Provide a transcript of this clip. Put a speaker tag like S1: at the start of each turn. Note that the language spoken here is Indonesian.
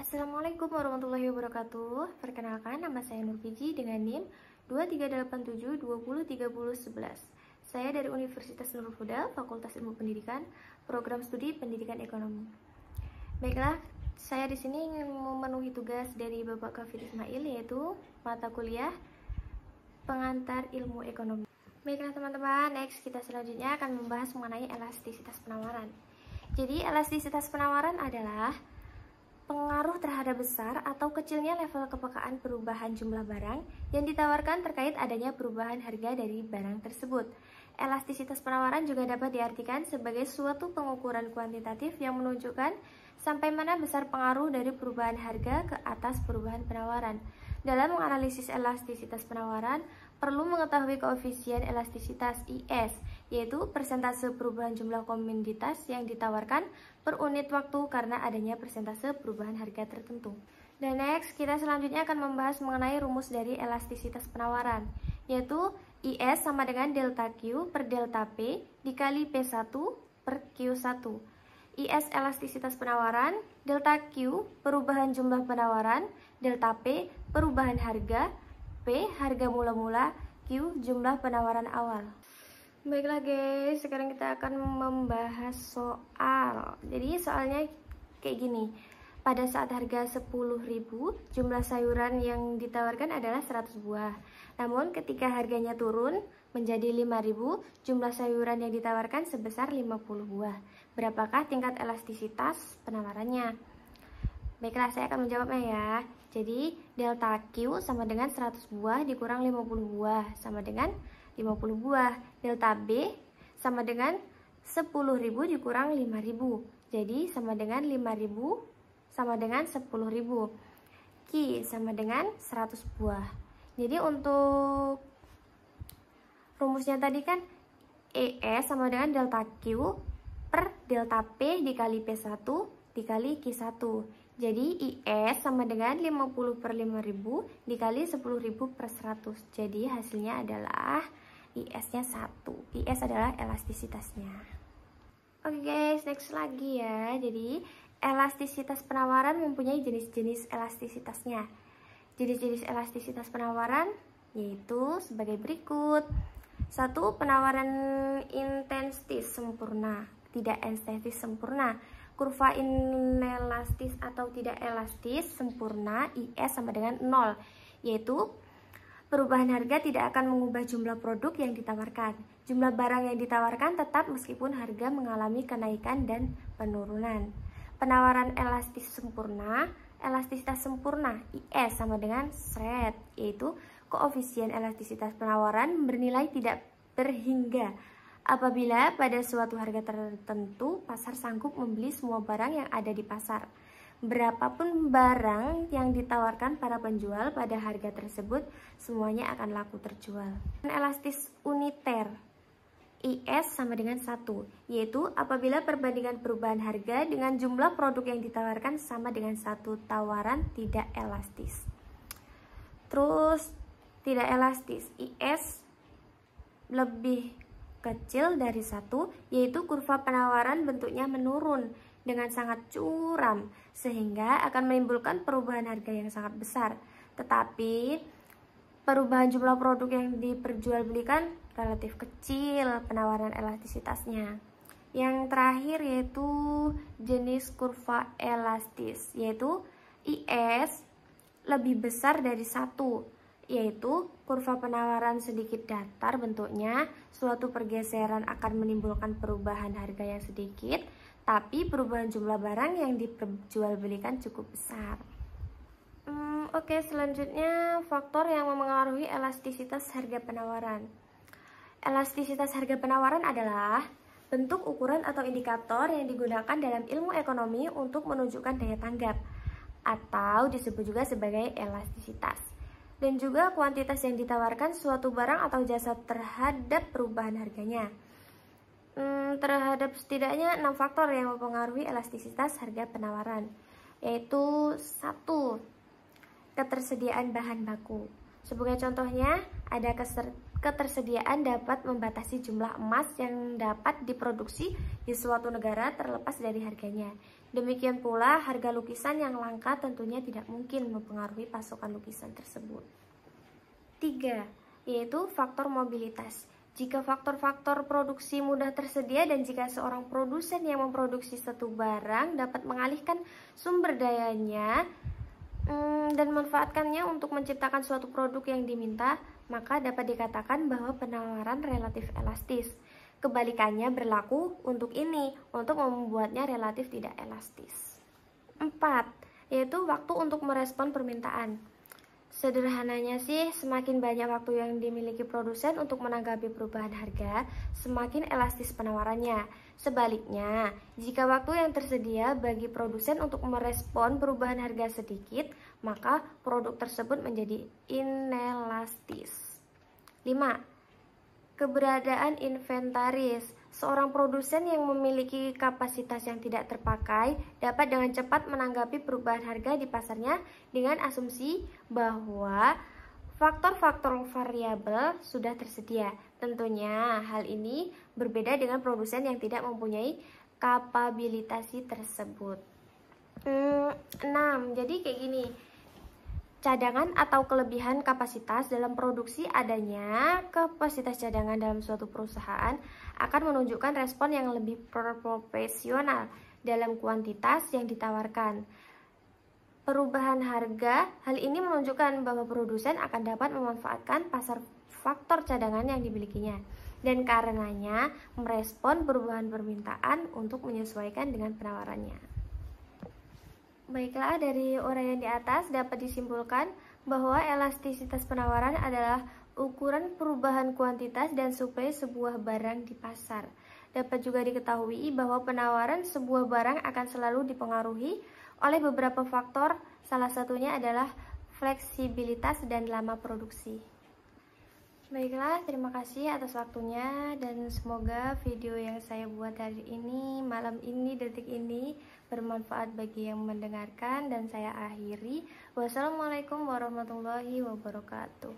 S1: Assalamualaikum warahmatullahi wabarakatuh. Perkenalkan, nama saya Nur Fiji dengan NIM 2387203011. Saya dari Universitas Nurul Huda, Fakultas Ilmu Pendidikan, Program Studi Pendidikan Ekonomi. Baiklah, saya di sini ingin memenuhi tugas dari Bapak Kafir Ismail, yaitu mata kuliah Pengantar Ilmu Ekonomi. Baiklah teman-teman, next kita selanjutnya akan membahas mengenai elastisitas penawaran. Jadi elastisitas penawaran adalah pengaruh terhadap besar atau kecilnya level kepekaan perubahan jumlah barang yang ditawarkan terkait adanya perubahan harga dari barang tersebut. Elastisitas penawaran juga dapat diartikan sebagai suatu pengukuran kuantitatif yang menunjukkan sampai mana besar pengaruh dari perubahan harga ke atas perubahan penawaran. Dalam menganalisis elastisitas penawaran, perlu mengetahui koefisien elastisitas IS, yaitu persentase perubahan jumlah komoditas yang ditawarkan per unit waktu karena adanya persentase perubahan harga tertentu. Dan next, kita selanjutnya akan membahas mengenai rumus dari elastisitas penawaran, yaitu IS sama dengan delta Q per delta P dikali P1 per Q1. IS elastisitas penawaran, delta Q perubahan jumlah penawaran, delta P perubahan harga, P harga mula-mula, Q jumlah penawaran awal. Baiklah guys, sekarang kita akan membahas soal. Jadi soalnya kayak gini. Pada saat harga 10.000, jumlah sayuran yang ditawarkan adalah 100 buah. Namun ketika harganya turun menjadi 5.000, jumlah sayuran yang ditawarkan sebesar 50 buah. Berapakah tingkat elastisitas penawarannya? Baiklah, saya akan menjawabnya ya. Jadi delta Q sama dengan 100 buah dikurang 50 buah sama dengan 50 buah. Delta B sama dengan 10.000 dikurang 5.000. Jadi sama dengan 5.000 sama dengan 10.000. Q sama dengan 100 buah. Jadi untuk rumusnya tadi kan ES sama dengan delta Q per delta P dikali P1 dikali Q1. Jadi IS sama dengan 50 per 5.000 dikali 10.000 per 100. Jadi hasilnya adalah IS-nya 1. IS adalah elastisitasnya. Oke guys, next lagi ya. Jadi elastisitas penawaran mempunyai jenis-jenis elastisitasnya. Jenis-jenis elastisitas penawaran yaitu sebagai berikut. 1. Penawaran intenstis sempurna, tidak estetis sempurna. Kurva inelastis atau tidak elastis sempurna, IS sama dengan 0, yaitu perubahan harga tidak akan mengubah jumlah produk yang ditawarkan. Jumlah barang yang ditawarkan tetap meskipun harga mengalami kenaikan dan penurunan. Penawaran elastis sempurna, elastisitas sempurna, IS sama dengan SRED, yaitu koefisien elastisitas penawaran bernilai tidak berhingga apabila pada suatu harga tertentu pasar sanggup membeli semua barang yang ada di pasar. Berapapun barang yang ditawarkan para penjual pada harga tersebut, semuanya akan laku terjual. Elastis uniter, IS sama dengan 1, yaitu apabila perbandingan perubahan harga dengan jumlah produk yang ditawarkan sama dengan 1, tawaran tidak elastis. Terus tidak elastis, IS lebih kecil dari 1, yaitu kurva penawaran bentuknya menurun dengan sangat curam sehingga akan menimbulkan perubahan harga yang sangat besar. Tetapi perubahan jumlah produk yang diperjualbelikan relatif kecil penawaran elastisitasnya. Yang terakhir yaitu jenis kurva elastis, yaitu IS lebih besar dari 1, yaitu kurva penawaran sedikit datar bentuknya. Suatu pergeseran akan menimbulkan perubahan harga yang sedikit, tapi perubahan jumlah barang yang diperjualbelikan cukup besar. Oke, selanjutnya faktor yang memengaruhi elastisitas harga penawaran. Elastisitas harga penawaran adalah bentuk ukuran atau indikator yang digunakan dalam ilmu ekonomi untuk menunjukkan daya tanggap, atau disebut juga sebagai elastisitas, dan juga kuantitas yang ditawarkan suatu barang atau jasa terhadap perubahan harganya. Terhadap setidaknya 6 faktor yang mempengaruhi elastisitas harga penawaran, yaitu 1. Ketersediaan bahan baku. Sebagai contohnya, ada ketersediaan dapat membatasi jumlah emas yang dapat diproduksi di suatu negara terlepas dari harganya. Demikian pula harga lukisan yang langka tentunya tidak mungkin mempengaruhi pasokan lukisan tersebut. 3. Yaitu faktor mobilitas. Jika faktor-faktor produksi mudah tersedia dan jika seorang produsen yang memproduksi satu barang dapat mengalihkan sumber dayanya dan memanfaatkannya untuk menciptakan suatu produk yang diminta, maka dapat dikatakan bahwa penawaran relatif elastis. Kebalikannya berlaku untuk ini, untuk membuatnya relatif tidak elastis. 4. Yaitu waktu untuk merespon permintaan. Sederhananya sih, semakin banyak waktu yang dimiliki produsen untuk menanggapi perubahan harga, semakin elastis penawarannya. Sebaliknya, jika waktu yang tersedia bagi produsen untuk merespon perubahan harga sedikit, maka produk tersebut menjadi inelastis. 5. Keberadaan inventaris. Seorang produsen yang memiliki kapasitas yang tidak terpakai dapat dengan cepat menanggapi perubahan harga di pasarnya dengan asumsi bahwa faktor-faktor variabel sudah tersedia. Tentunya hal ini berbeda dengan produsen yang tidak mempunyai kapabilitas tersebut. 6. Jadi kayak gini. Cadangan atau kelebihan kapasitas dalam produksi. Adanya kapasitas cadangan dalam suatu perusahaan akan menunjukkan respon yang lebih proporsional dalam kuantitas yang ditawarkan. Perubahan harga, hal ini menunjukkan bahwa produsen akan dapat memanfaatkan pasar faktor cadangan yang dimilikinya dan karenanya merespon perubahan permintaan untuk menyesuaikan dengan penawarannya. Baiklah, dari uraian di atas dapat disimpulkan bahwa elastisitas penawaran adalah ukuran perubahan kuantitas dan suplai sebuah barang di pasar. Dapat juga diketahui bahwa penawaran sebuah barang akan selalu dipengaruhi oleh beberapa faktor, salah satunya adalah fleksibilitas dan lama produksi. Baiklah, terima kasih atas waktunya dan semoga video yang saya buat hari ini, malam ini, detik ini bermanfaat bagi yang mendengarkan dan saya akhiri. Wassalamualaikum warahmatullahi wabarakatuh.